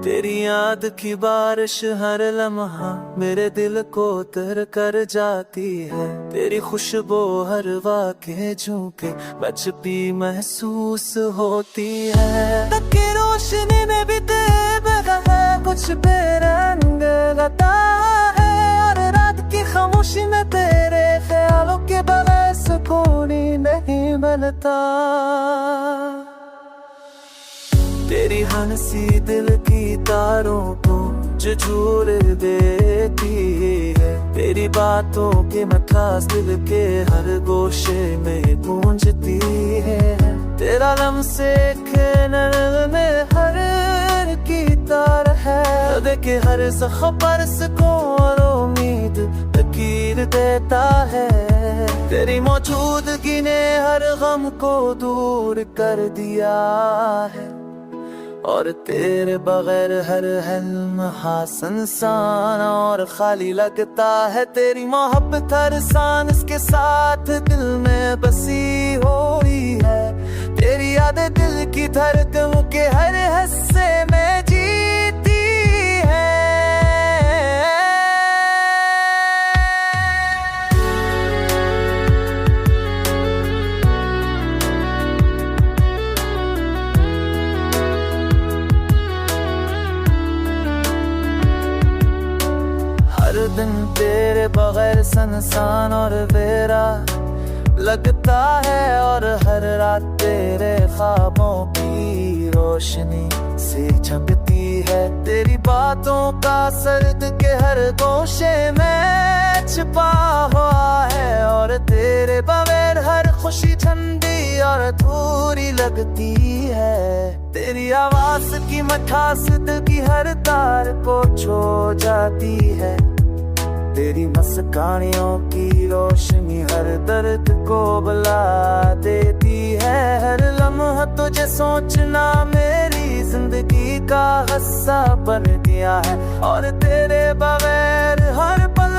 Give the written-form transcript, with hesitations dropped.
तेरी याद की बारिश हर लम्हा मेरे दिल को तर कर जाती है। तेरी खुशबू हर वाक़े झूके बचपी महसूस होती है। तक की रोशनी में भी तेरा है कुछ बेरंग लता है, और रात की खामोशी में तेरे ख्यालों के बगैर सुकून ही नहीं मिलता। तेरी हंसी दिल की तारों को झूर देती है। तेरी बातों की मिठास दिल के हर गोशे में गूंजती है। तेरा लम्से नैन में हर की तार है, देखे हर खबर सुकून और उम्मीद लकीर देता है। तेरी मौजूदगी ने हर गम को दूर कर दिया है, और तेरे बगैर हर लम्हा सुनसान और खाली लगता है। तेरी मोहब्बत हर सांस के साथ दिल में बसी हुई है। तेरी यादें दिल की धड़कनों के हर हिस्से में जीती है। हर दिन तेरे बगैर सुनसान और बेरा लगता है, और हर रात तेरे ख्वाबों की रोशनी से झपकती है। तेरी बातों का सर्द के हर गोशे में छिपा हुआ है, और तेरे बगैर हर खुशी ठंडी और अधूरी लगती है। तेरी आवाज की मिठास दिल की हर तार को छू जाती है। तेरी मुस्कानियों की रोशनी हर दर्द को बुला देती है। हर लम्हा तुझे सोचना मेरी जिंदगी का हिस्सा बन गया है, और तेरे बगैर हर पल